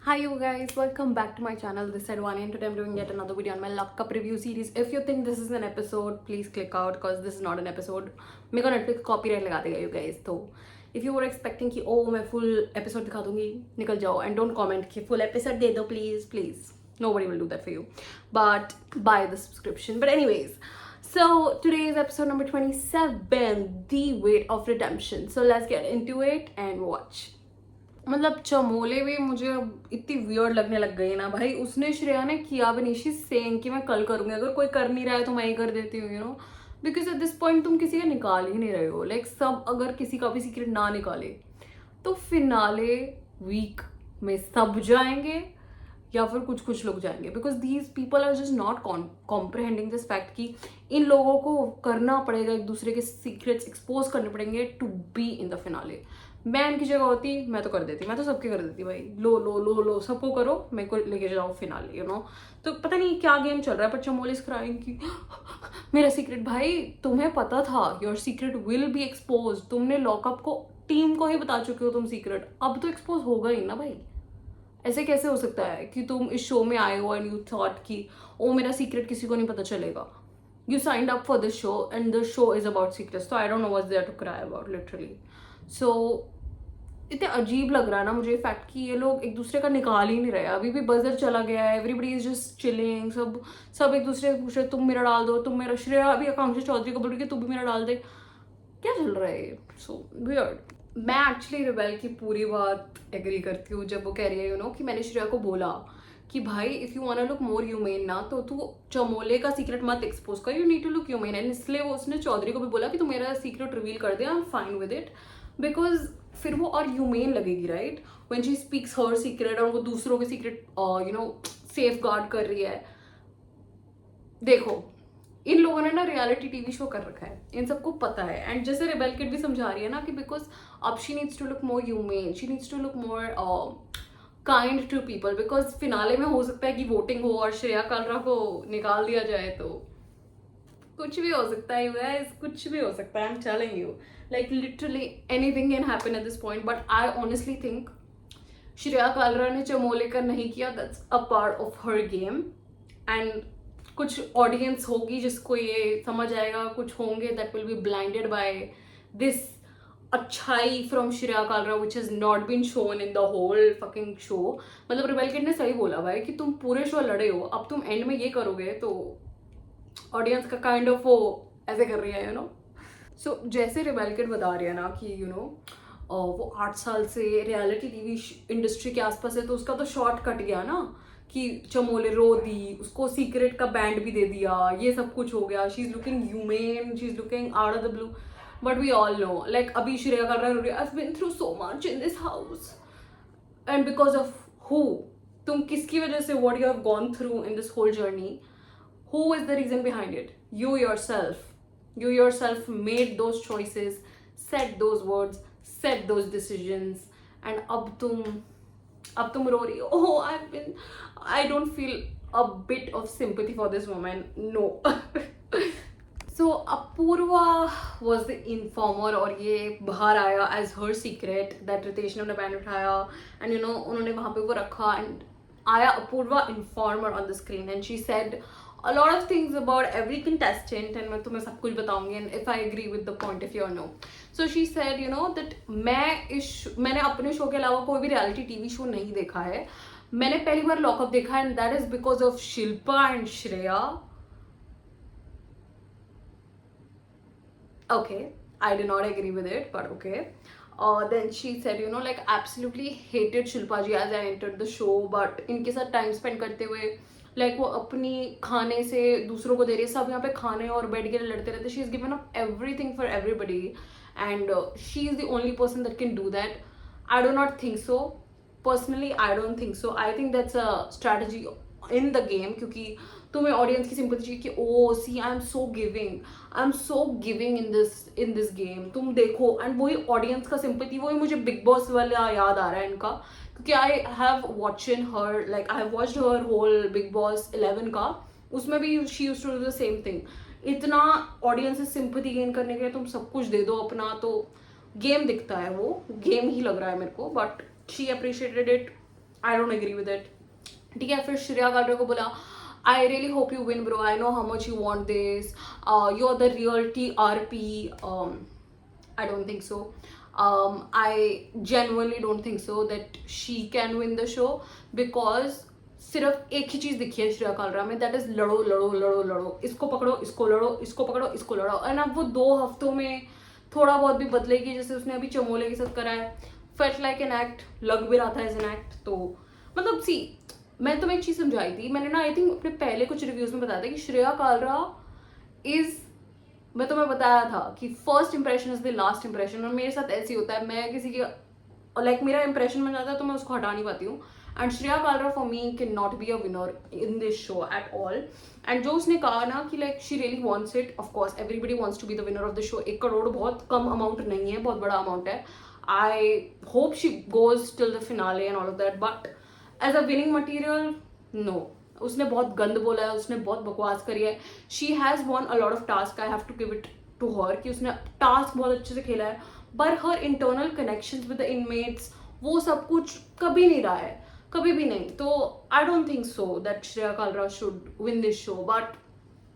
Hi you guys, welcome back to my channel. This is Advani and today I'm doing yet another video on my Luck Cup review series. If you think this is an episode, please click out because this is not an episode. मेरे को Netflix copyright लगा देगा you guys. तो if you were expecting कि oh मैं full episode दिखा दूंगी, निकल जाओ and don't comment कि full episode दे दो please. Nobody will do that for you. But buy the subscription. But anyways, so today is episode number 27, The Weight of Redemption. So let's get into it and watch. मतलब चमोले भी मुझे अब इतनी weird लगने लग गई ना भाई. उसने श्रेया ने किया भी नहीं. शी सेइंग कि मैं कल करूंगी, अगर कोई कर नहीं रहा है तो मैं ही कर देती हूँ, बिकॉज एट दिस पॉइंट तुम किसी का निकाल ही नहीं रहे हो. लाइक सब अगर किसी का भी सीक्रेट ना निकाले तो फिनाले वीक में सब जाएंगे या फिर कुछ कुछ लोग जाएंगे, because these people are just not comprehending this fact कि इन लोगों को करना पड़ेगा, एक दूसरे के सीक्रेट्स एक्सपोज करने पड़ेंगे to be in the finale. मैं इनकी जगह होती मैं तो कर देती, मैं तो सबके कर देती भाई. लो लो लो लो सबको करो, मेरे को लेके जाओ फिनाले. तो पता नहीं क्या गेम चल रहा है, पर चमोली इज क्राइंग कि मेरा सीक्रेट. भाई तुम्हें पता था your secret will be expose. तुमने लॉकअप को टीम को ही बता चुके हो तुम सीक्रेट, अब तो एक्सपोज होगा ही ना भाई. ऐसे कैसे हो सकता है कि तुम इस शो में आए हो एंड यू थॉट कि ओ मेरा सीक्रेट किसी को नहीं पता चलेगा. You signed up for this show and the show is about secrets. तो I don't know what's there to cry about literally. So इतने अजीब लग रहा है ना मुझे फैक्ट कि ये लोग एक दूसरे का निकाल ही नहीं रहे. अभी भी बजर चला गया है, एवरीबडी इज जस्ट चिलिंग. सब एक दूसरे से पूछ रहे तुम मेरा डाल दो, तुम मेरा. श्रेया अभी आकांक्षा चौधरी को बोल रही कि तू भी मेरा डाल दे. क्या चल रहा है? So weird. मैं एक्चुअली रिबेल की पूरी बात एग्री करती हूँ जब वो कह रही है कि मैंने श्रेया को बोला कि भाई if you want to look more human ना तो तू चमोले का सीक्रेट मत एक्सपोज कर, you need to look human. And इसलिए वो उसने चौधरी को भी बोला कि तू मेरा सीक्रेट रिवील कर दे, I am fine with it. Because फिर वो और ह्यूमेन लगेगी, right, when she speaks her secret और वो दूसरों के सीक्रेट सेफ गार्ड कर रही है. देखो इन लोगों ने ना रियलिटी टीवी शो कर रखा है, इन सबको पता है. एंड जैसे रेबेल किड भी समझा रही है ना कि बिकॉज अब she needs to look more human, she needs to look more kind to people. Because finale में हो सकता है कि वोटिंग हो और श्रेया कालरा को निकाल दिया जाए, तो कुछ भी हो सकता है guys, कुछ भी हो सकता है. I am telling you, like literally anything can happen at this point. But I honestly think Shreya Kalra ने चमोले का नहीं किया, that's a part of her game. And कुछ ऑडियंस होगी जिसको ये समझ आएगा, कुछ होंगे that will be blinded by this अच्छाई from Shreya Kalra which has not been shown in the whole fucking show. मतलब रिबेल किड ने सही बोला भाई कि तुम पूरे शो लड़े हो, अब तुम एंड में ये करोगे तो ऑडियंस का काइंड ऑफ वो ऐसे कर रही है. सो जैसे रिबेल किड बता रही है ना कि वो 8 साल से रियलिटी टीवी इंडस्ट्री के आसपास है, तो उसका तो शॉर्ट कट गया ना कि चमोले रो दी, उसको सीक्रेट का बैंड भी दे दिया, ये सब कुछ हो गया. She is looking human, she is looking out of the blue. But we all know like अभी श्रेया कर रहा है, I have been through so much in this house and because of who, तुम किसकी वजह से what you have gone through in this whole journey, who is the reason behind it? You yourself made those choices, said those words, said those decisions, and अब तुम रो रही हो. I don't feel a bit of sympathy for this woman, no. So Apurva was the informer और ये बाहर आया as her secret that Ritesh ने अपना बैंड उठाया and उन्होंने वहाँ पे वो रखा and आया Apurva informer on the screen and she said a lot of things about every contestant and मैं तुम्हें सब कुछ बताऊंगी and if I agree with the point if you know. So she said that मैंने अपने show के अलावा कोई भी रियलिटी टीवी शो नहीं देखा है. मैंने पहली बार लॉकअप देखा and that is because of Shilpa and Shreya. Okay, I did not agree with it, but okay. Then she said like absolutely hated Shilpa ji as I entered the show, but इनके साथ time spend करते हुए लाइक वो अपनी खाने से दूसरों को दे रही है, सब यहाँ पे खाने और बेड के लिए लड़ते रहते. She is given up everything for everybody and she is the only person that can do that. I do not think so personally, I don't think so. I think that's a strategy in the game, क्योंकि तुम्हें audience की sympathy चाहिए कि oh see I am so giving in this game, तुम देखो. And वही audience का sympathy, वही मुझे बिग बॉस वाला याद आ रहा है इनका, क्योंकि आई हैव वॉच्ड हर होल बिग बॉस 11 का, उसमें भी she used to do the same thing. इतना ऑडियंस से सिंपैथी गेन करने के लिए तुम सब कुछ दे दो अपना, तो गेम दिखता है, वो गेम ही लग रहा है मेरे को. But she appreciated it I don't agree with it. ठीक है. फिर श्रेया कालरा को बोला I really hope you win bro, I know how much you want this, you are the real TRP. I don't think so. I genuinely don't think so that she can win the show because सिर्फ एक ही चीज दिखी है श्रेया कालरा में, that is लड़ो लड़ो लड़ो लड़ो, इसको पकड़ो इसको लड़ो, इसको पकड़ो इसको लड़ो. एंड अब वो 2 हफ्तों में थोड़ा बहुत भी बदलेगी, जैसे उसने अभी चमोले के साथ करा है. फेल्ट लाइक एन एक्ट, लग भी रहा था एज एन एक्ट. तो मतलब सी, मैं तुम्हें एक चीज समझाई थी मैंने ना, आई थिंक अपने पहले कुछ रिव्यूज में बताया था कि श्रेया कालरा इज, मैं तुम्हें बताया था कि first impression is the last impression. और मेरे साथ ऐसे ही होता है, मैं किसी की लाइक मेरा इंप्रेशन बन जाता है तो मैं उसको हटा नहीं पाती हूँ. And Shreya Kalra for me can not be a winner in this show at all. And जो उसने कहा ना कि like she really wants it, of course everybody wants to be the winner of the show. 1 crore बहुत कम अमाउंट नहीं है, बहुत बड़ा अमाउंट है. I hope she goes till the finale and all of that, but as a winning material no. उसने बहुत गंद बोला है, उसने बहुत बकवास करी है. She has won a lot of task, I have to give it to her कि उसने टास्क बहुत अच्छे से खेला है. But her internal connections with the inmates, वो सब कुछ कभी नहीं रहा है, कभी भी नहीं. तो I don't think so that Shreya Kalra should win this show, but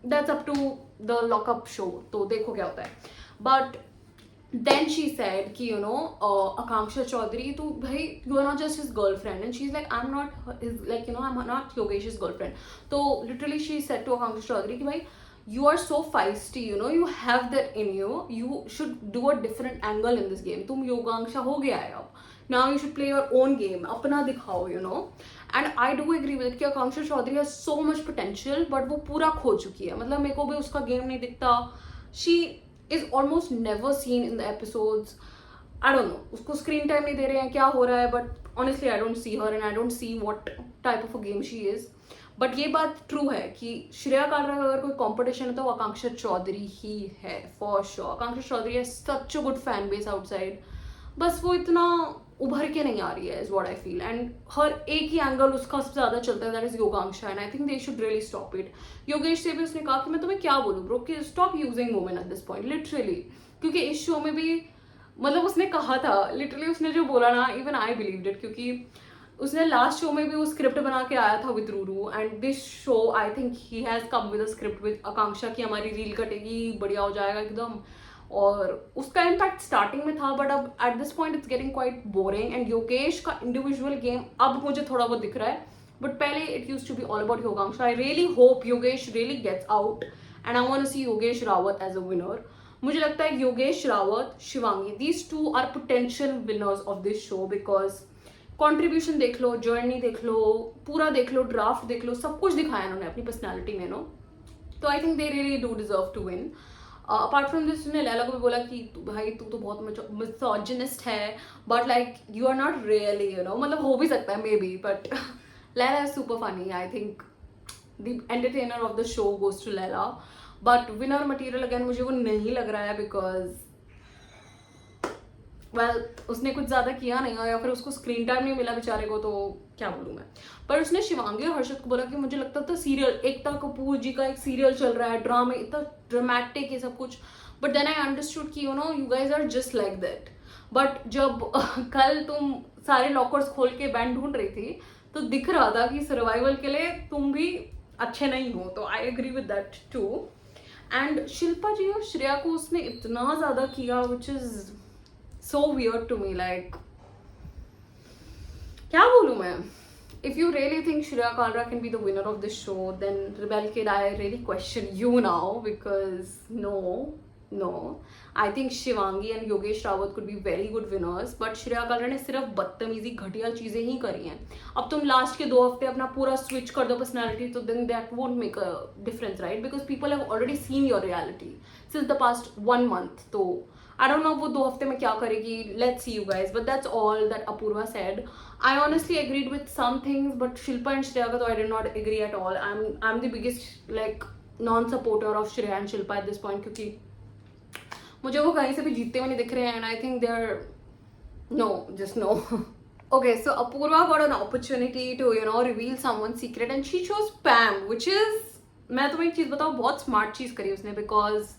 that's up to the lockup show. तो देखो क्या होता है. बट then she said कि you know Akanksha Chaudhary, तो भाई you are not just his girlfriend. And she's like I'm not his, like you know I'm not Yogesh's girlfriend. तो literally she said to Akanksha Chaudhary कि भाई you are so feisty, you know you have that in you, you should do a different angle in this game. तुम योगांक्षा हो गया है अब, now you should play your own game, अपना दिखाओ, you know. And I do agree with it कि Akanksha Chaudhary has so much potential, but वो पूरा खो चुकी है. मतलब मेरे को भी उसका गेम नहीं दिखता. She is almost never seen in the episodes. I don't know, उसको स्क्रीन टाइम नहीं दे रहे हैं, क्या हो रहा है. But honestly I don't see her and I don't see what type of a game she is. But ये बात ट्रू है कि श्रेया कालरा का अगर कोई कंपटीशन है तो वो आकांक्षा चौधरी ही है फॉर श्योर. आकांक्षा चौधरी है such a good fan base outside, बस वो इतना उभर के नहीं आ रही है is what I feel. And her एक ही एंगल उसका सबसे ज्यादा चलता है, that is Yogakanksha. And I think they should really stop it. Yogesh से भी उसने कहा कि मैं तुम्हें क्या बोलूं ब्रो कि stop using women at this point literally. क्योंकि इस शो में भी मतलब उसने कहा था लिटरली, उसने जो बोला ना, इवन आई बिलीव्ड इट. क्योंकि उसने लास्ट शो में भी वो स्क्रिप्ट बना के आया था with Ruru. And this show I think he has come with a script with Akanksha की हमारी रील कटेगी, बढ़िया हो जाएगा एकदम. और उसका इम्पैक्ट स्टार्टिंग में था, बट अब eight this point it's getting quite boring. And Yogesh का इंडिविजुअल गेम अब मुझे थोड़ा बहुत दिख रहा है, बट पहले it used to be all about Yogakanksha. I really hope Yogesh really gets out and I want to see Yogesh Rawat as a winner. मुझे लगता है Yogesh Rawat, Shivangi, these two are potential winners of this show. Because contribution देख लो, journey देख लो, पूरा देख लो, draft देख लो, सब कुछ दिखाया उन्होंने अपनी पर्सनैलिटी में. नो, तो I think they really do deserve to win. Apart from this उसने लैला को भी बोला कि भाई तू तो बहुत मिसोजिनिस्ट है, but like you are not really, you know. मतलब हो भी सकता है maybe, but Laila is super funny. I think the entertainer of the show goes to Laila. But winner material again मुझे वो नहीं लग रहा है, बिकॉज वेल उसने कुछ ज़्यादा किया नहीं है, या फिर उसको स्क्रीन टाइम नहीं मिला बेचारे को, तो क्या बोलूँ मैं. पर उसने शिवांगी और हर्षद को बोला कि मुझे लगता था सीरियल, एकता कपूर जी का एक सीरियल चल रहा है, ड्रामे इतना ड्रामेटिक है सब कुछ. बट देन आई अंडरस्टूड कि you know you guys are just like that. But जब कल तुम सारे लॉकर्स खोल के बैंड ढूंढ रही थी तो दिख रहा था कि सर्वाइवल के लिए तुम भी अच्छे नहीं हो. तो I agree with that too. And Shilpa ji और श्रेया को उसने इतना ज़्यादा किया which is so weird to me. Like क्या बोलूं मैं. If you really think Shreya Kalra can be the winner of this show, then Rebel Kid, I really question you now, because no, I think Shivangi and Yogesh Rawat could be very good winners, but Shreya Kalra ने सिर्फ बदतमीजी घटिया चीजें ही करी हैं. अब तुम last के 2 हफ्ते अपना पूरा स्विच कर दो पर्सनैलिटी, तो then that won't make a difference, right? Because people have already seen your reality since the past 1 month. तो I don't know वो 2 हफ्ते में क्या करेगी. Let's see you guys. But that's all that Apurva said. I honestly agreed with some things, but Shilpa and Shreya ka I did not agree at all. I'm the biggest like non-supporter of Shreya and Shilpa at this point, क्योंकि मुझे वो कहीं से भी जीतते हुए नहीं दिख रहे हैं. And I think they're just no. Okay, so Apurva got an opportunity to reveal someone's secret, and she chose Pam, which is, मैं तुम्हें एक चीज बताऊँ, बहुत स्मार्ट चीज करी उसने. बिकॉज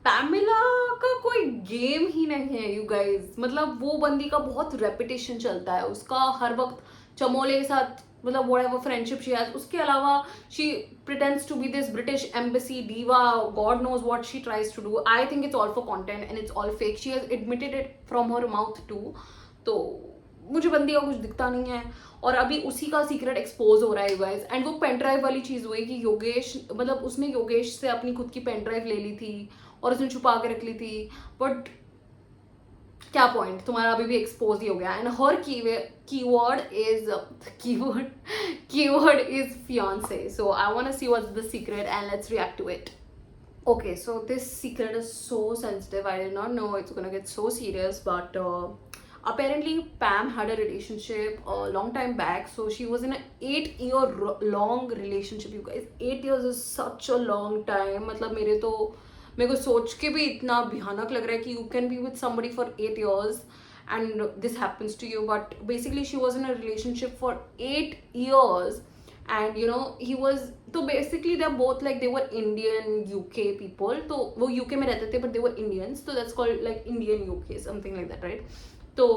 पैमिला का कोई गेम ही नहीं है यू गाइज. मतलब वो बंदी का बहुत रेपुटेशन चलता है, उसका हर वक्त चमोले के साथ मतलब whatever friendship she has, उसके अलावा she pretends to be this British embassy diva, God knows what she tries to do. I think it's all for content and it's all fake. She has admitted it from her mouth too. तो मुझे बंदी का कुछ दिखता नहीं है, और अभी उसी का सीक्रेट एक्सपोज हो रहा है गाइस. एंड वो पेन ड्राइव वाली चीज़ हुई कि योगेश, मतलब उसने योगेश से अपनी खुद की पेन ड्राइव ले ली थी और उसने छुपा के रख ली थी. बट क्या पॉइंट, तुम्हारा अभी भी एक्सपोज ही हो गया. And her keyword is fiance. So I want to see what's the secret and let's react to it. Okay, so this secret is so sensitive. I did not know it's gonna get so serious, but apparently Pam had a relationship a long time back. So she was in an 8-year long relationship, you guys. 8 years is such a long time. मतलब मेरे को सोच के भी इतना भयानक लग रहा है कि you can be with somebody for 8 years and this happens to you. But basically she was in a relationship for 8 years. And you know he was, तो basically they're both like, they were Indian UK people. तो वो UK में रहते थे but they were Indians, so that's called like Indian UK, something like that, right? So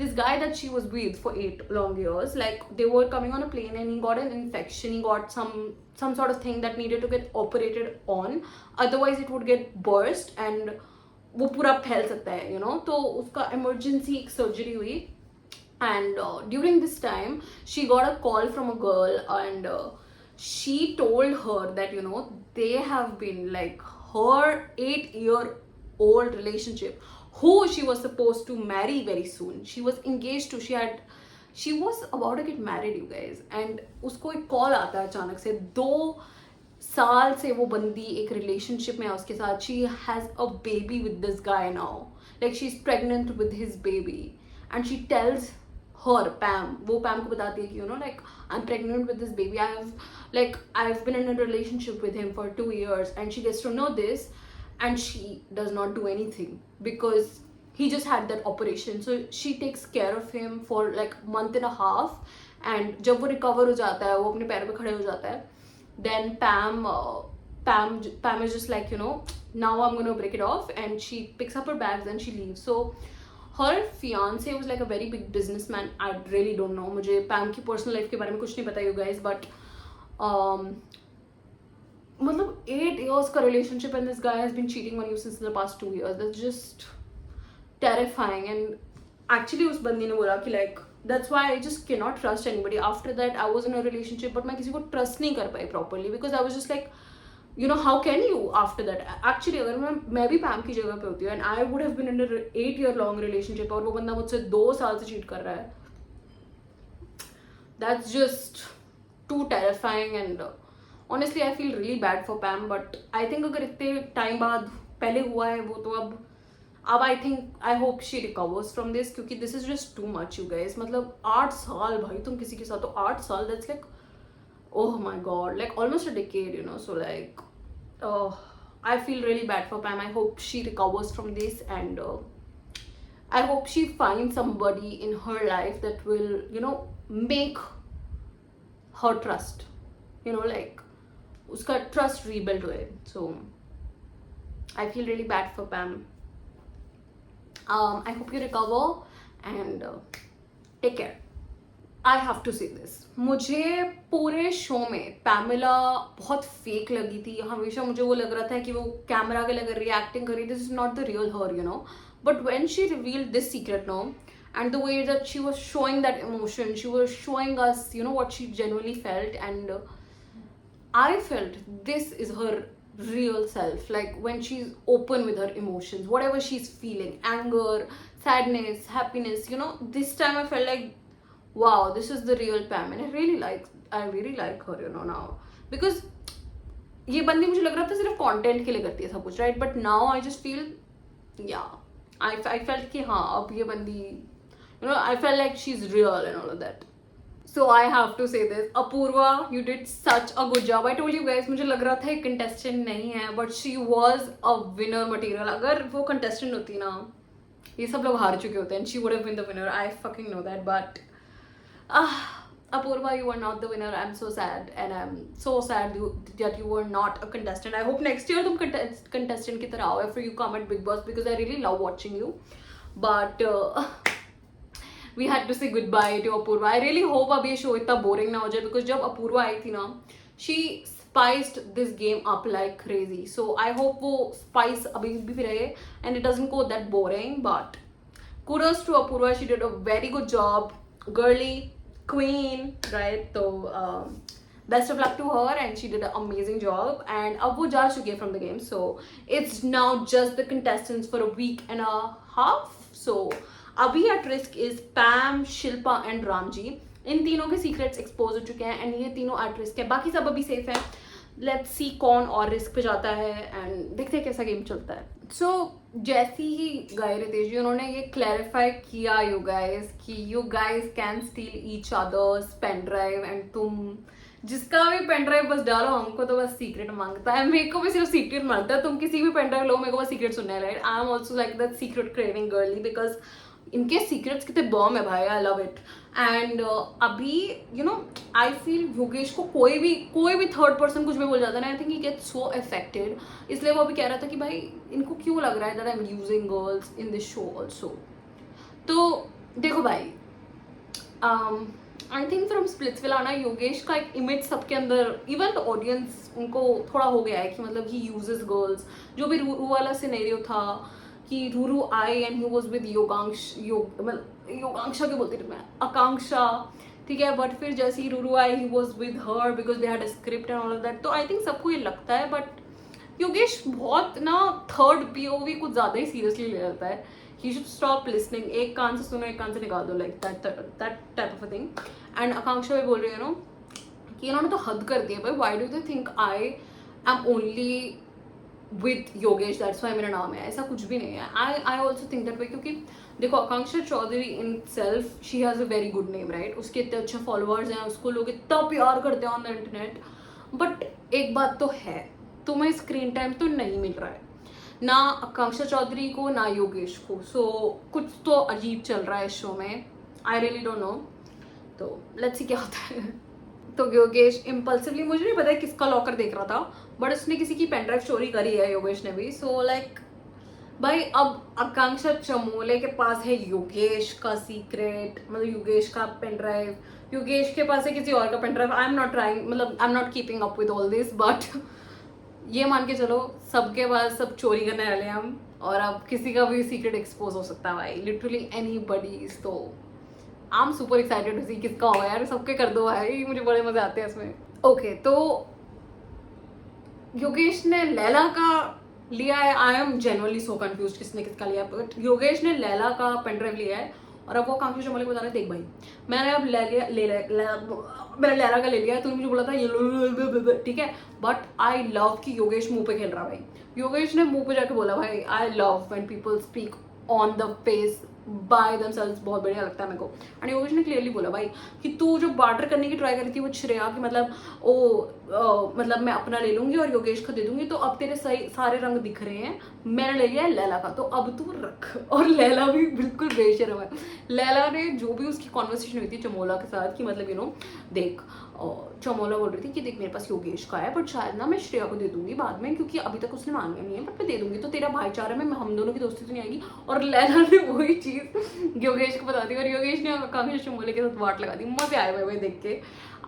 this guy that she was with for 8 long years, like they were coming on a plane and he got an infection. He got some sort of thing that needed to get operated on, otherwise it would get burst and वो पूरा फैल सकता है, you know. तो उसका emergency एक surgery हुई. And during this time she got a call from a girl, and she told her that, you know, they have been like her 8-year-old relationship, who she was supposed to marry very soon. She was engaged to, she was about to get married, you guys. And उसको एक call आता है अचानक से. 2 साल से वो बंदी एक रिलेशनशिप में है उसके साथ. she has a baby with this guy now, like she's pregnant with his baby. And she tells her, Pam, वो Pam को बताती है कि, you know, like I'm pregnant with this baby. I've been in a relationship with him for 2 years. And she gets to know this and she does not do anything because he just had that operation. So she takes care of him for like month and a half. And जब वो recover हो जाता है, वो अपने पैरों पे खड़े हो जाता है, then Pam is just like, you know, now I'm gonna break it off. And she picks up her bags and she leaves. So her fiance was like a very big businessman. I really don't know, मुझे पैम की personal life के बारे में कुछ नहीं पता you guys. But मतलब 8 years का relationship and this guy has been cheating on you since the past 2 years. That's just terrifying. And actually उस बंदी ने बोला कि like that's why I just cannot trust anybody. After that I was in a relationship but मैं किसी को trust नहीं कर पाई properly because I was just like, you know, how can you after that? Actually अगर मैं भी पैम की जगह पे होती हूँ and I would have been in an 8-year long relationship और वो बंदा मुझसे 2 साल से cheat कर रहा है, that's just too terrifying. And honestly I feel really bad for Pam. But I think अगर इतने टाइम बाद पहले हुआ है वो, तो अब I think I hope she recovers from this, क्योंकि this is just too much you guys. मतलब 8 साल भाई तुम किसी के साथ, तो 8 साल, that's like, oh my god, like almost a decade, you know. So like I feel really bad for Pam. I hope she recovers from this. And I hope she finds somebody in her life that will, you know, make her trust, you know, like uska trust rebuild हुए. So I feel really bad for Pam. I hope you recover and take care. I have to say this. मुझे पूरे show में Pamela बहुत fake लगी थी. हमेशा मुझे वो लग रहा था कि वो कैमरा के लग रही है, एक्टिंग कर रही है. This is not the real her, you know. But when she revealed this secret no, and the way that she was showing that emotion, she was showing us, you know, what she genuinely felt. And I felt this is her real self, like when she's open with her emotions, whatever she's feeling, anger, sadness, happiness, you know. This time I felt like, wow, this is the real Pam. And I really like her, you know, now. Because ये बंदी मुझे लग रहा था सिर्फ content के लिए करती है सब कुछ, right? But now I just feel, या आई फेल्ट कि हाँ अब ये बंदी, you know, I felt like she's real and all of that. So I have to say this, Apurva, you did such a good job. I told you guys, मुझे लग रहा था एक contestant नहीं है, but she was a winner material. अगर वो contestant होती ना, ये सब लोग हार चुके होते हैं, and she would have been the winner. I fucking know that. But Apurva, you were not the winner. I'm so sad, and I'm so sad that you were not a contestant. I hope next year तुम contestant की तरह आओ after you come at Big Boss, because I really love watching you. But we had to say good bye to Apoorva. I really hope अब ये show इतना boring ना हो जाए, बिकॉज जब अपूर्वा आई थी ना, she spiced this game up like crazy. So I hope वो spice अभी भी रहे and it doesn't go that boring. But kudos to Apurva, she did a very good job. Girly queen, right? So best of luck to her, and she did an amazing job. And अब वो जा चुकी है from the game, so it's now just the contestants for a week and a half. So अभी at risk is Pam, Shilpa and Ramji. इन तीनों के secrets expose हो चुके हैं एंड ये तीनों एट रिस्क है, बाकी सब अभी सेफ है. लेट्स सी कौन और रिस्क पे जाता है एंड देखते हैं कैसा गेम चलता है. सो जैसी ही गए रितेश जी, उन्होंने ये क्लैरिफाई किया यू गाइस कि you guys can steal each others pen drive, and तुम जिसका भी पेन ड्राइव बस डालो, हमको तो बस सीक्रेट मांगता है, मेरे को भी सिर्फ सीक्रेट मांगता है. तुम किसी भी पेन ड्राइव लो, मेरे को बस सीक्रेट सुनना है, right? I am also like that secret craving girly, because इनके सीक्रेट्स कितने बॉम है भाई. I love it. एंड अभी you know I feel Yogesh को कोई भी थर्ड पर्सन कुछ भी बोल जाता है ना, आई थिंक ही गेट सो अफेक्टेड. इसलिए वो अभी कह रहा था कि भाई इनको क्यों लग रहा है that I am using girls in this show also. तो देखो भाई, आई थिंक फ्रॉम स्प्लिट्सविला ना, योगेश का एक इमेज सबके अंदर, इवन द ऑडियंस, उनको थोड़ा हो गया है कि मतलब ही यूजेस गर्ल्स. जो भी रूरू वाला सिनेरियो था कि रूरू आई एंड ही वाज विद योगांक्षा क्यों बोलती थी मैं, आकांक्षा, ठीक है. बट फिर जैसे ही रूरू आई, he was with her because they had a script and all of that. तो आई थिंक सबको ये लगता है, बट योगेश बहुत ना थर्ड पीओवी कुछ ज़्यादा ही सीरियसली ले लेता है. He should stop listening. एक कान से सुनो, एक कान से निकाल दो, like that type of a thing. And Akanksha भी बोल रही है नो कि इन्होंने तो हद कर दिया भाई. Why do they think I am only with Yogesh, that's why मेरा नाम है? ऐसा कुछ भी नहीं है. I also think that way, क्योंकि देखो Akanksha Chaudhary in self she has a very good name, right? उसके इतने अच्छे फॉलोअर्स हैं, उसको लोग इतना प्यार करते हैं ऑन द इंटरनेट. बट एक बात तो है, तुम्हें स्क्रीन टाइम तो नहीं मिल रहा है ना आकांक्षा चौधरी को ना योगेश को. सो कुछ तो अजीब चल रहा है इस शो में. I really don't know. तो लेट्स सी क्या होता है. तो योगेश इम्पल्सिवली, मुझे नहीं पता है किसका लॉकर देख रहा था, बट उसने किसी की पेन ड्राइव चोरी करी है योगेश ने भी. सो लाइक भाई, अब आकांक्षा चमोले के पास है योगेश का सीक्रेट, मतलब योगेश का पेन ड्राइव, योगेश के पास है किसी और का pen drive. I am not trying, मतलब I am not keeping up with all this, but ये मान के चलो सबके पास सब चोरी करने वाले हैं हम, और अब किसी का भी सीक्रेट एक्सपोज हो सकता है भाई, लिटरली एनीबडीज. तो I am super excited to see किसका होगा यार. सबके कर दो भाई, मुझे बड़े मजे आते हैं इसमें. ओके, तो योगेश ने लैला का लिया है. I am genuinely so confuse किसने किसका लिया है. बट योगेश ने लैला का पेन ड्राइव लिया है, और अब वो आकांक्षा चमोले को बता रहे देख भाई, मैंने अब मैंने लैला का ले लिया है, तूने मुझे बोला था ये, ठीक है. बट आई लव कि योगेश मुंह पे खेल रहा भाई. योगेश ने मुंह पे जाके बोला भाई, I love when people speak on the face by themselves, बहुत बढ़िया लगता है मेरे को. एंड योगेश ने क्लियरली बोला भाई कि तू जो बार्टर करने की ट्राई करी थी वो श्रेया की, मतलब मतलब मैं अपना ले लूंगी और योगेश का दे दूंगी, तो अब तेरे सही सारे रंग दिख रहे हैं, मैंने ले लिया है लैला का, तो अब तू रख. और लैला भी बिल्कुल बेशर्म है. लैला ने जो भी उसकी कॉन्वर्सेशन हुई थी चमोला के साथ कि मतलब यू नो देख, चमोला बोल रही थी कि देख मेरे पास योगेश का है, बट शायद ना मैं श्रेया को दे दूंगी बाद में, क्योंकि अभी तक उसने मांगा नहीं है, बट मैं दे दूंगी, तो तेरा भाईचारा में हम दोनों की दोस्ती तो नहीं आएगी. और लैला ने वही चीज़ योगेश को बता दी, और योगेश ने काफी चमोले के साथ वाट लगा दी. मजे आए भाई देख के.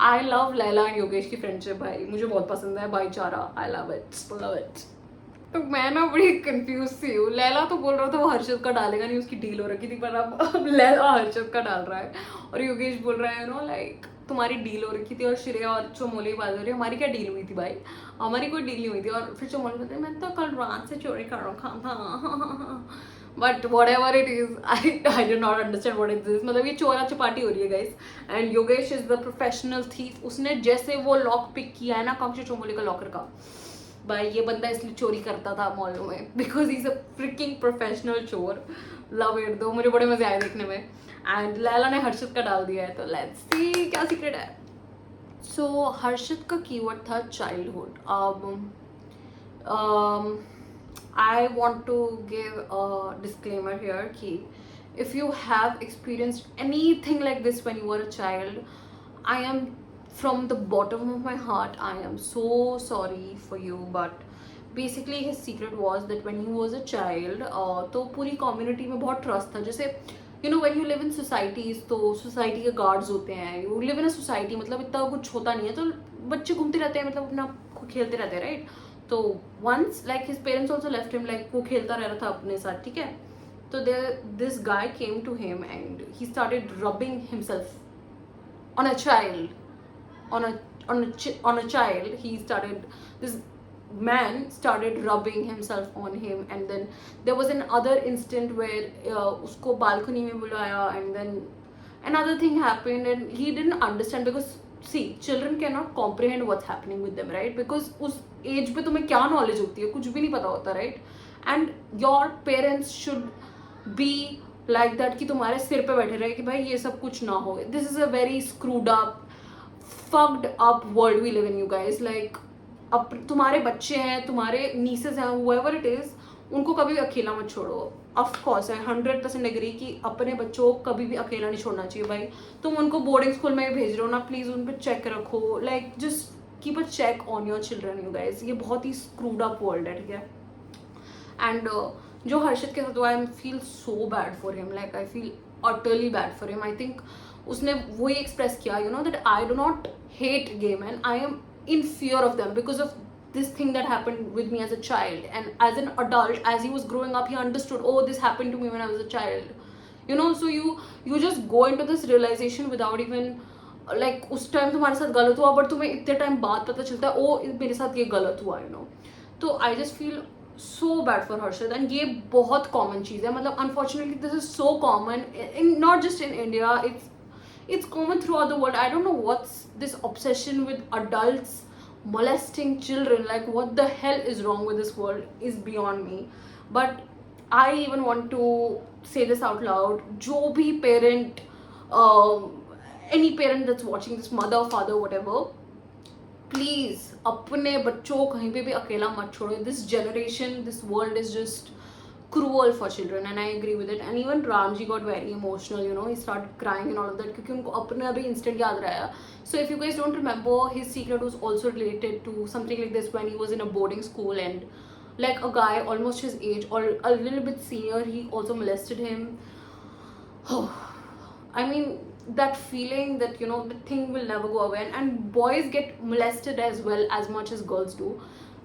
I love Laila and Yogesh की फ्रेंडशिप भाई, मुझे बहुत पसंद है. भाईचारा, I love it, love it. तो मैं ना बड़ी कंफ्यूज सी हूँ. लैला तो बोल रहा था वो हर्षद का डालेगा नहीं, उसकी डील हो रखी थी, पर अब लैला हर्षद का डाल रहा है. और योगेश बोल रहा है नो लाइक तुम्हारी डील हो रखी थी, और श्रेया और चमोले की बात हो रही है, हमारी क्या डील हुई थी भाई? हमारी कोई डील नहीं हुई थी. और फिर चमोले बोलते मैं तो कल रात से चोरी कर रखा था. But what ever it is, I do not understand what is this. मतलब ये चोरा चपाटी हो रही है guys. And Yogesh is the professional thief. उसने जैसे वो लॉक पिक किया है ना आकांक्षा चमोले का लॉकर का, भाई ये बंदा इसलिए चोरी करता था मॉलों में, because he is a freaking professional चोर. Love it. दो मुझे बड़े मजे आए देखने में. एंड लैला ने हर्षद का डाल दिया है, तो लेट्स सी क्या सीक्रेट है. सो हर्षद का कीवर्ड था childhood. I want to give a disclaimer here कि if you have experienced anything like this when you were a child, I am from the bottom of my heart, I am so sorry for you. But basically his secret was that when he was a child, तो पूरी community में बहुत trust था. जैसे you know when you live in societies, तो society के guards होते हैं, you live in a society, मतलब इतना कुछ होता नहीं है, तो बच्चे घूमते रहते हैं, मतलब अपना खेलते रहते हैं, राइट. तो once like his parents also left him, like वो खेलता रह रहा था अपने साथ, ठीक है. तो this guy came to him and he started rubbing himself on a child, on a on a child. He started, this man started rubbing himself on him, and then there was another instant where usko balcony mein bulaya, and then another thing happened and he didn't understand, because see, children cannot comprehend what's happening with them, right? Because उस age पे तुम्हें क्या knowledge होती है, कुछ भी नहीं पता होता, right? And your parents should be like that कि तुम्हारे सिर पे बैठे रहे कि भाई ये सब कुछ ना हो. This is a very screwed up, fucked up world we live in, you guys. Like अब तुम्हारे बच्चे हैं, तुम्हारे nieces हैं, whoever it is, उनको कभी भी अकेला मत छोड़ो. ऑफ कोर्स आई 100% एग्री कि अपने बच्चों को कभी भी अकेला नहीं छोड़ना चाहिए भाई. तुम उनको बोर्डिंग स्कूल में भेज रहे हो ना, प्लीज उन पर चेक रखो, like just keep a check on your children, you guys. ये बहुत ही स्क्रूड अप वर्ल्ड है, ठीक है. एंड जो हर्षित के साथ हुआ, I feel so bad for him, like I feel utterly bad for him. I think उसने वही एक्सप्रेस किया, you know, that I do not hate gay man, I am in fear of them because of this thing that happened with me as a child. And as an adult, as he was growing up, he understood, oh, this happened to me when I was a child, you know. So you just go into this realization without even like उस time तुम्हारे साथ गलत हुआ, but तुम्हें इतने time बाद पता चलता है, ओ मेरे साथ ये गलत हुआ, you know. तो I just feel so bad for Harshad, and ये बहुत common चीज़ है, मतलब unfortunately this is so common in not just in India, it's common throughout the world. I don't know what's this obsession with adults molesting children, like what the hell is wrong with this world is beyond me. But I even want to say this out loud, jo bhi parent, any parent that's watching this, mother, father, whatever, please अपने बच्चों को कहीं पे भी अकेला मत छोड़ो. This generation, this world is just cruel for children, and I agree with it. And even Ramji got very emotional, you know, he started crying and all of that क्योंकि उनको अपना भी instant याद रहा. So if you guys don't remember, his secret was also related to something like this when he was in a boarding school, and like a guy almost his age or a little bit senior, he also molested him. I mean, that feeling that, you know, the thing will never go away, and boys get molested as well as much as girls do.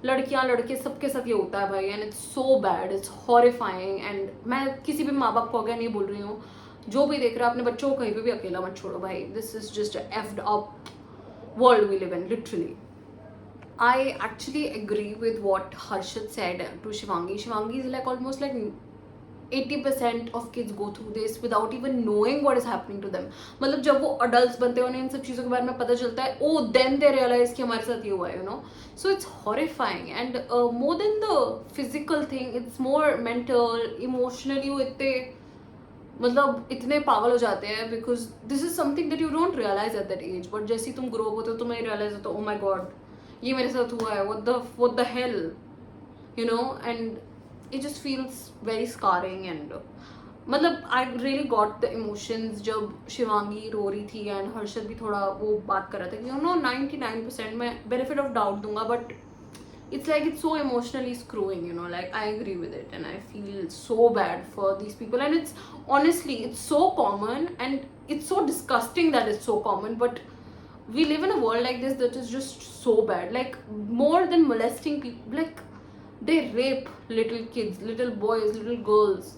लड़कियां लड़के सबके साथ ये होता है भाई, and it's so bad, it's horrifying. And मैं किसी भी माँ बाप को अगर नहीं बोल रही हूँ, जो भी देख रहा है अपने बच्चों को कहीं पे भी अकेला मत छोड़ो भाई. This is just a effed up world we live in, literally. I actually agree with what Harshit said to Shivangi. Shivangi is like almost like 80% of kids go through this without even knowing what is happening to them. मतलब जब वो adults बनते हैं, उन्हें इन सब चीज़ों के बारे में पता चलता है, oh then they realize कि हमारे साथ ये हुआ है, you know. So it's horrifying, and more than the physical thing, it's more mental, emotionally. वो इतने मतलब इतने पागल हो जाते हैं because this is something that you don't realize at that age. But जैसे तुम grow up होते हो, तुम्हें realize होता है, oh my god, ये मेरे साथ हुआ है, what the hell, you know. And it just feels very scarring. And मतलब I really got the emotions जब शिवांगी रो रही थी and हर्षद भी थोड़ा वो बात कर रहा था कि, you know, 99% मैं benefit of doubt दूंगा, but it's like it's so emotionally screwing, you know. Like I agree with it, and I feel so bad for these people. And it's honestly, it's so common, and it's so disgusting that it's so common, but we live in a world like this that is just so bad. Like more than molesting people, like they rape little kids, little boys, little girls.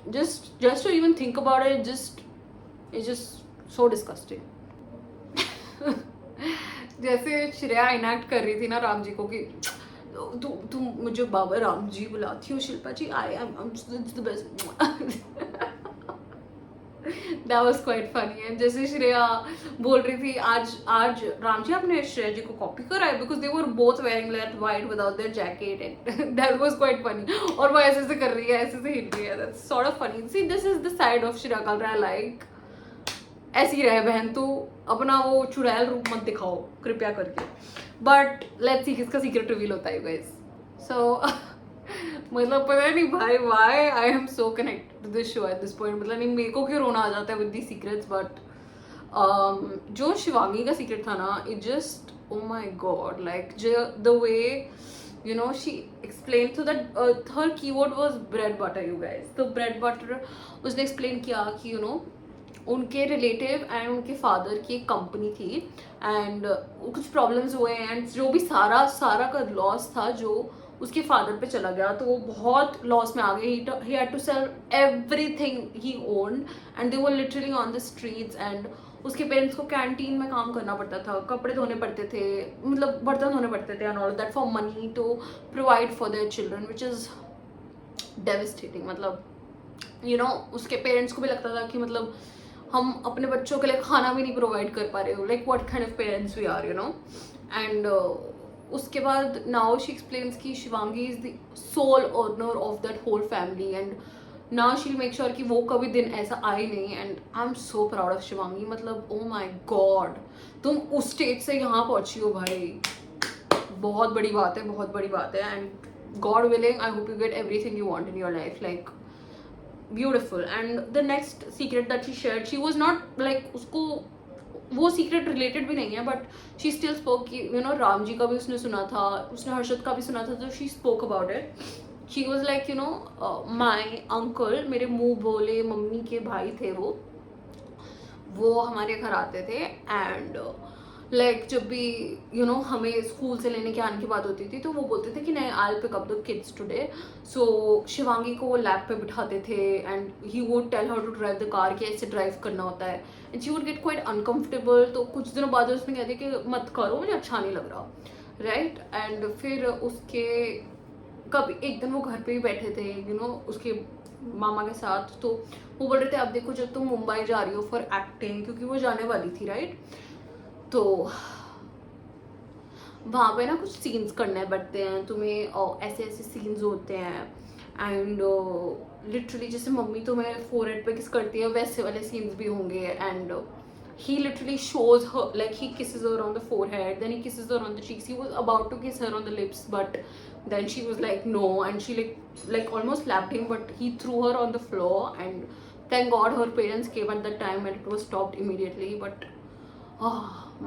Just to even think about it, it's just so disgusting. जैसे Shreya enact कर रही थी ना राम जी को कि तुम मुझे बाबा राम जी बुलाती हो, Shilpa ji, I am the best. That was quite funny. And जैसे श्रेया बोल रही थी, आज राम जी आपने श्रेया जी को कॉपी करा है, because they were both wearing that white without their jacket, and that was quite funny. और वो ऐसे कर रही है, ऐसे से हिल रही है. That's sort of funny. See, this is the side of Shreya Kalra. Like ऐसी रहे बहन, तो अपना वो चुड़ैल रूप मत दिखाओ कृपया करके. बट लेट्स सी किसका सीक्रेट रिवील होता है, यू गाइस. सो मतलब पता नहीं भाई, why I am so connected to this show at this point. मतलब नहीं, मेरे को क्यों रोना आ जाता है विद दी सीक्रेट्स. बट जो शिवांगी का सीक्रेट था ना, it just, oh my god, like the way you know, she explained so that her keyword was bread butter, you guys. तो bread butter उसने explain किया कि you know उनके relative and उनके फादर की एक कंपनी थी एंड कुछ प्रॉब्लम्स हुए एंड जो भी सारा का लॉस था जो उसके फादर पे चला गया, तो वो बहुत लॉस में आ गए. He had to sell everything he owned and they were literally on the streets. And उसके पेरेंट्स को कैंटीन में काम करना पड़ता था, कपड़े धोने पड़ते थे, मतलब बर्तन धोने पड़ते थे and all that for money to provide for their children, which is devastating. मतलब यू नो उसके पेरेंट्स को भी लगता था कि मतलब हम अपने बच्चों के लिए खाना भी नहीं प्रोवाइड कर पा रहे हो, like what kind of parents we are, you know. And उसके बाद नाउ शी एक्सप्लेन्स कि Shivangi is the sole owner of that whole family and now she make sure कि वो कभी दिन ऐसा आए नहीं. And I am so proud of Shivangi. मतलब ओ माई गॉड, तुम उस स्टेज से यहाँ पहुंची हो भाई, बहुत बड़ी बात है, बहुत बड़ी बात है. And God willing I hope you get everything you want in your life, like beautiful. And the next secret that she shared, she was not like उसको वो सीक्रेट रिलेटेड भी नहीं है बट शी स्टिल स्पोक कि you no Ram ji का भी उसने सुना था, उसने हर्षद का भी सुना था, तो she spoke about it. She was like you know my uncle, मेरे मुंह बोले मम्मी के भाई थे वो हमारे घर आते थे एंड लाइक जब भी यू नो हमें स्कूल से लेने के आने की बात होती थी तो वो बोलते थे कि नहीं I will pick up the kids today. So Shivangi को वो लैब पे बिठाते थे and he would tell her to drive the car, कि ऐसे ड्राइव करना होता है. And she would get quite uncomfortable. तो कुछ दिनों बाद उसने कह दिया कि मत करो, मुझे अच्छा नहीं लग रहा, राइट. एंड फिर उसके कभी एक दिन वो घर पे ही बैठे थे यू नो उसके मामा के साथ, तो वो बोल रहे थे अब देखो जब तुम मुंबई जा रही हो फॉर एक्टिंग, क्योंकि वो जाने वाली थी, राइट. तो वहाँ पे ना कुछ सीन्स करने पड़ते हैं तुम्हें, और ऐसे ऐसे सीन्स होते हैं एंड लिटरली जैसे मम्मी तुम्हें फोरहेड पे किस करती है वैसे वाले सीन्स भी होंगे. And he literally shows her, like he kisses her on the forehead, then he kisses her on the cheeks. He was about to kiss her on the lips, but then she was like no, and she like almost slapped him, but he threw her on the floor. And thank God her parents came at that time and it was stopped immediately. But oh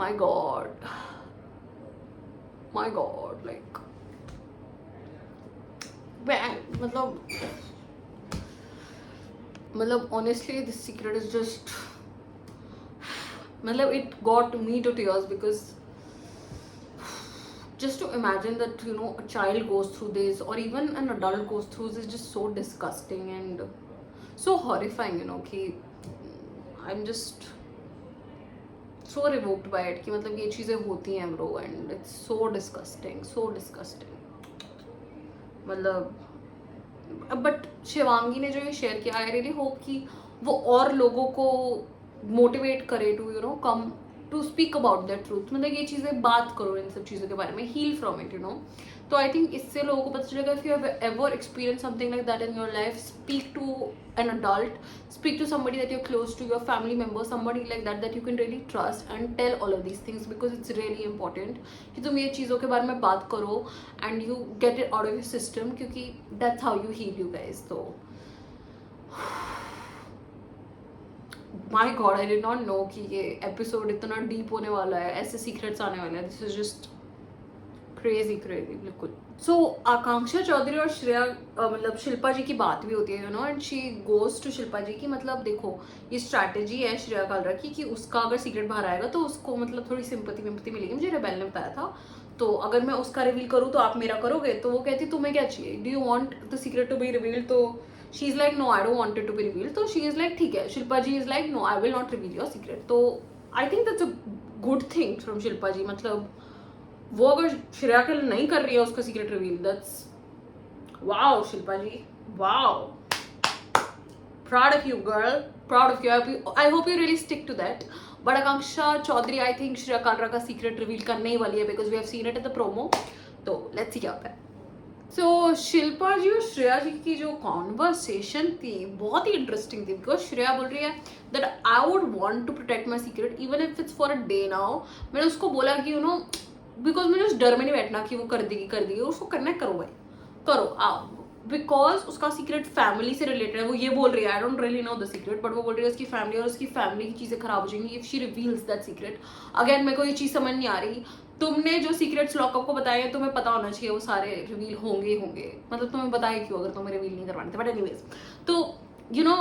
my god, like मतलब honestly this secret is just it got me to tears, because just to imagine that you know a child goes through this or even an adult goes through this is just so disgusting and so horrifying, you know. कि I'm just so revoked by it कि मतलब ये चीज़ें होती हैं bro, and it's so disgusting. मतलब but Shivangi ने जो ये शेयर किया, आई रियली होप कि वो और लोगों को मोटिवेट करे to you know come to speak about that truth. मतलब ये चीज़ें बात करो इन सब चीज़ों के बारे में, heal from it, you know. तो आई थिंक इससे लोगों को पता चलेगा if you have ever experience something like that in your life, speak to an adult, speak to somebody that you're close to, your family member, somebody like that you can really trust, and tell all of these things because it's really important कि तुम ये चीज़ों के बारे में बात करो and you get it out of your system, क्योंकि that's how you heal, you guys. तो my God, I did not know कि ये एपिसोड इतना डीप होने वाला है, ऐसे सीक्रेट्स आने वाले हैं. दिस इज जस्ट क्रेजी बिल्कुल. सो आकांक्षा चौधरी और श्रेया मतलब शिल्पा जी की बात भी होती है, you know, and she goes to Shilpa ji की मतलब देखो ये स्ट्रैटेजी है श्रेया कालरा की कि उसका अगर सीक्रेट बाहर आएगा तो उसको मतलब थोड़ी सिंपत्ति मिलेगी. मुझे रेबेल ने बताया था, तो अगर मैं उसका रिवील करूँ तो आप मेरा करोगे. तो वो कहती तुम्हें क्या चाहिए, do you want the secret to be revealed. तो she is like no I don't want it to be revealed. तो शी इज़ लाइक ठीक है. Shilpa ji is like no I will not reveal your secret. तो I think that's a good thing from Shilpa ji. मतलब वो अगर श्रेया के लिए नहीं कर रही है उसका secret reveal, that's wow Shilpa ji, wow, proud of you girl, proud of you. I hope you really stick to that. But Akanksha Chaudhary, I think Shreya Kalra का सीक्रेट रिवील करने ही वाली है because we have seen it in the promo. तो let's see क्या होता है. सो शिल्पा जी और श्रेया जी की जो कॉन्वर्सेशन थी बहुत ही इंटरेस्टिंग थी, बिकॉज श्रेया बोल रही है that I would want to protect my secret even if it's for a day. Now मैंने उसको बोला कि यू नो बिकॉज मैंने उस डर में नहीं बैठना कि वो कर देगी, उसको करना है करो भाई, करो. बिकॉज उसका सीक्रेट फैमिली से रिलेटेड है. वो ये बोल रही है, I don't really know the secret, but वो बोल रही है उसकी फैमिली और उसकी फैमिली की चीज़ें खराब हो जाएंगी if she reveals that secret. Again मेरे को ये चीज़ समझ नहीं आ रही. तुमने जो सीक्रेट्स लॉकअप को बताए हैं तुम्हें पता होना चाहिए वो सारे रिवील होंगे ही होंगे. मतलब तुम्हें बताए क्यों अगर तुम्हें रिवील नहीं करवाने थे. बट एनीवेज, तो यू नो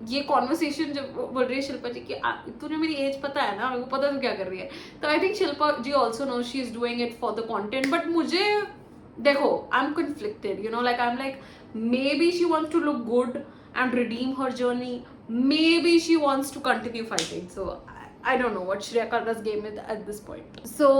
ये कॉन्वर्सेशन जब बोल रही है शिल्पा जी कि तूने मेरी एज पता है ना, मेरे को पता तू क्या कर रही है. तो I think Shilpa ji also know she is doing it for the content. But मुझे देखो, I am conflicted, you know, like I'm like, maybe she wants to look good and redeem her journey, maybe she wants to continue fighting. So I don't know what Shreya Kalra's game is at this point. So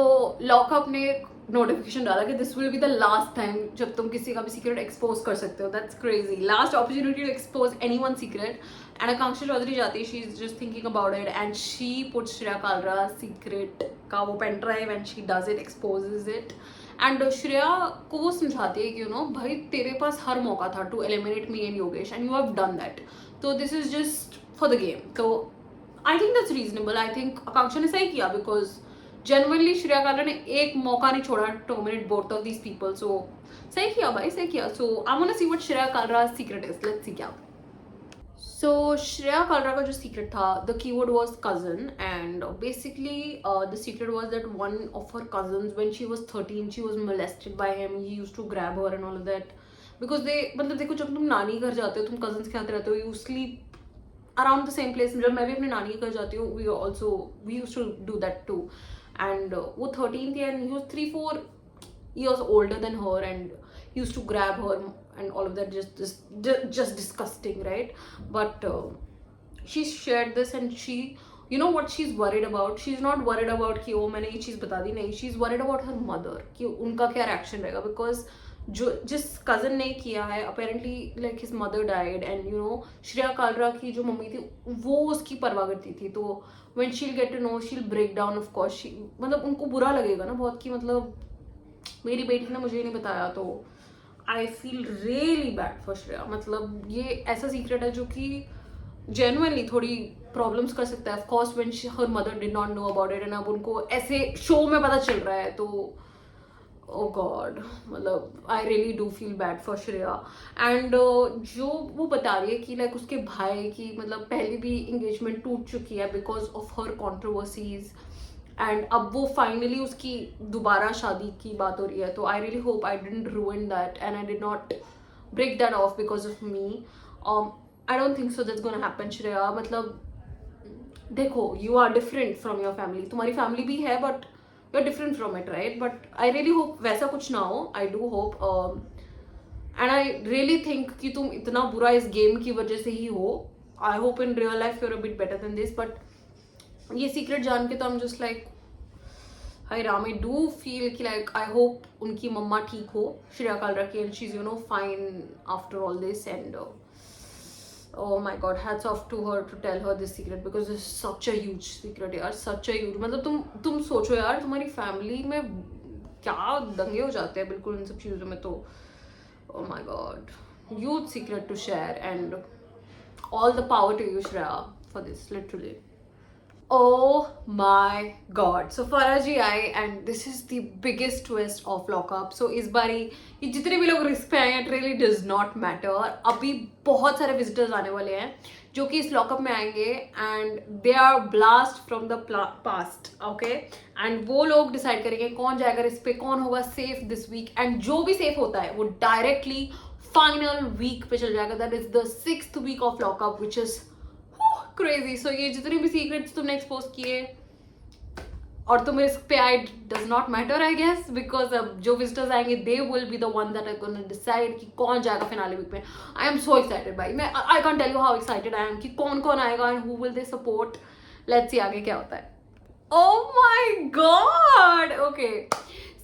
lockup ने notification डाला कि this will be the last time जब तुम किसी का भी secret expose कर सकते हो. That's crazy. Last opportunity to expose anyone secret. And Akanksha Chaudhary जाती, she is just thinking about it and she puts Shreya Kalra secret का वो pen drive and she does it, exposes it. And Shreya को वो समझाती है कि यू नो भाई तेरे पास हर मौका था to eliminate me and Yogesh and you have done that. तो this is just for the game. तो I think that's reasonable. I think Akanksha ने सही किया बिकॉज जेनुअनली श्रेया कालरा ने एक मौका नहीं छोड़ा to dominate both of these people. So सही किया भाई, सही किया. So I want to see what Shreya Kalra secret is. Let's see क्या. So Shreya Kalra का जो secret था, the keyword was cousin, and basically the secret was that one of her cousins, when she was 13, she was molested by him. He used to grab her and all of that because they, मतलब देखो जब तुम नानी घर जाते हो, तुम cousins के साथ रहते हो, you sleep around the same place. जब मैं भी अपने नानी के घर जाती हूँ, we used to do that too. And वो 13 थी and he was 3-4 years older than her and he used to grab her and all of that. Just disgusting, right? But she shared this and she, you know what she's worried about? She's not worried about कि वो मैंने ये चीज़ बता दी, नहीं. She's worried about her mother कि उनका क्या reaction रहेगा. Because जिस cousin ने किया है, apparently like his mother died and you know Shreya Kalra की जो मम्मी थी वो उसकी परवाह करती थी. तो when she'll get to know, she'll break down of course. मतलब उनको बुरा लगेगा ना बहुत कि मतलब मेरी बेटी ने मुझे नहीं बताया. तो I feel really bad for Shreya. मतलब ये ऐसा सीक्रेट है जो कि जेन्युइनली थोड़ी प्रॉब्लम्स कर सकता है. Of course when her mother did not know about it and अब उनको ऐसे शो में पता चल रहा है तो ओ गॉड, मतलब I really do feel bad for Shreya. And जो वो बता रही है कि लाइक उसके भाई की मतलब पहले भी इंगेजमेंट टूट चुकी है because of her controversies and अब वो फाइनली उसकी दोबारा शादी की बात हो रही है. तो I really hope I didn't ruin that and I did not break that off because of me. I don't think so that's gonna happen Shreya. मतलब देखो, you are different from your family. तुम्हारी फैमिली भी है but you are different from it, right? But I really hope वैसा कुछ ना हो. I do hope and I really think कि तुम इतना बुरा इस गेम की वजह से ही हो. I hope in real life you're a bit better than this. But ये सीक्रेट जान के तो I am just like hi Ram. I do feel कि लाइक आई होप उनकी मम्मा ठीक हो श्रेया कालरा की and she is you know fine after all this. And oh my god, hats off to her to tell her this secret because it's such a huge secret यार, such a huge. मतलब तुम सोचो यार, तुम्हारी family में क्या दंगे हो जाते हैं बिल्कुल इन सब चीज़ों में. तो oh my god, huge secret to share and all the power to you Shreya for this, literally. Oh my god. So Farah ji I and this is the biggest twist of lockup. So इस बारी ये जितने भी लोग risk पे आए हैं, it really does not matter. अभी बहुत सारे विजिटर्स आने वाले हैं जो कि इस लॉकअप में आएंगे and they are blast from the past. Okay, and वो लोग डिसाइड करेंगे कौन जाएगा रिस्क पे, कौन होगा सेफ दिस वीक. एंड जो भी सेफ होता है वो डायरेक्टली फाइनल वीक पे चल जाएगा. That is the 6th week of lockup which is crazy. So ये जितने भी सीक्रेट्स तुमने एक्सपोज किए और तुम रिस्क पे आए, does not matter I guess, because अब जो विजिटर्स आएंगे they will be the one that are gonna decide कि कौन जाएगा फिनाले वीक में. आई एम सो एक्साइटेड भाई. मैं I can't tell you how excited I am कि कौन कौन आएगा and who will they support. Let's see आगे क्या होता है. Oh my god. Okay,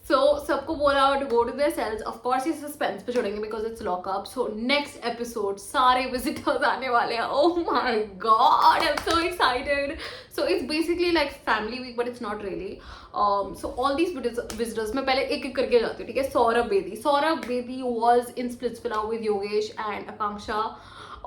so सबको बोला to go to their cells. Of course ये सस्पेंस पे छोड़ेंगे because it's lockup. So next episode सारे विजिटर्स आने वाले हैं. Oh my god, I am so excited. So it's basically like family week but it's not really. So all these visitors मैं पहले एक एक करके जाती हूँ, ठीक है. Saurabh Bedi was in Splitsvilla with Yogesh and Akanksha.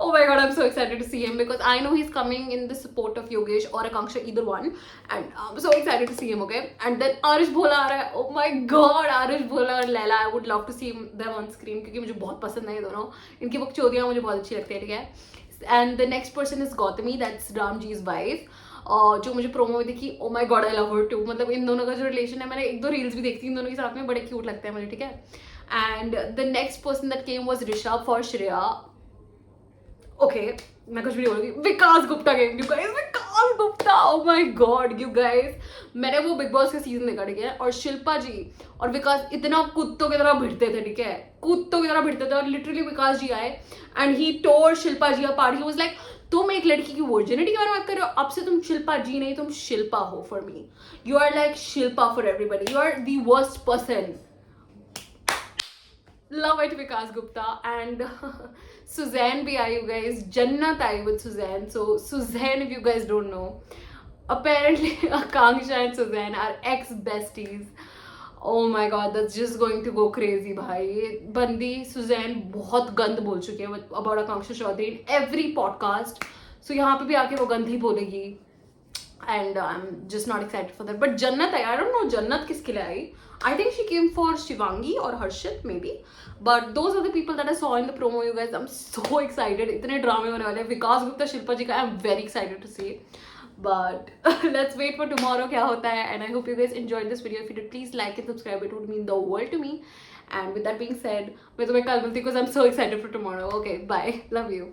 Oh my god, I'm so excited to see him because I know he's coming in the support of Yogesh or Akanksha, either one, and I'm so excited to see him. Okay, and then Arish Bhola aa raha hai. Oh my god, Arish Bhola और Laila, I would love to see them on screen क्योंकि मुझे बहुत पसंद है ये दोनों. इनकी बकचोदियाँ मुझे बहुत अच्छी लगती है, ठीक है. And the next person is Gautami, that's Ramji's wife. और जो मुझे प्रोमो में दिखी, oh my God I love her too. मतलब इन दोनों का जो रिलेशन है, मैंने एक दो रील्स भी देखती इन दोनों के साथ में, बड़े क्यूट लगते हैं मुझे, ठीक है. And the next person that came was Rishabh for Shreya. Okay, मैं कुछ भी नहीं बोलूँगी. Vikas Gupta came, you guys. Vikas Gupta, oh my God you guys. मैंने वो बिग बॉस का सीजन देखा, ठीक है. और शिल्पा जी और विकास इतना कुत्तों की तरह भिड़ते थे, ठीक है. कुत्तों की तरह भिड़ते थे. और लिटरली विकास जी आए and he tore Shilpa ji apart. He was like, तुम एक लड़की की वर्जिनिटी के बारे में बात कर रहे हो, अब से तुम शिल्पा जी नहीं, तुम शिल्पा हो for me. You are like Shilpa for everybody. You are the worst person. Love it, Vikas Gupta. And Suzanne bhi aayi, you guys. Jannat aayi with Suzanne. So Suzanne, if you guys don't know, apparently Akanksha and Suzanne are ex-besties. Oh my god, that's just going to go crazy भाई. बंदी Suzanne बहुत गंद बोल चुकी है about Akanksha Chaudhary in every podcast. So यहाँ पे भी आके वो गंद ही बोलेगी. And I'm just not excited for that. But Jannat, I don't know Jannat किसके लिए आई. I think she came for Shivangi or Harshit maybe. But those are the people that I saw in the promo, you guys. I'm so excited. इतने ड्रामे होने वाले हैं. विकास गुप्ता शिल्पा जी का I'm very excited to see. But let's wait for tomorrow क्या होता है. And I hope you guys enjoyed this video. If you did, please like and subscribe. It would mean the world to me. And with that being said, मैं तुम्हें कल मिलती हूँ because I'm so excited for tomorrow. Okay, bye. Love you.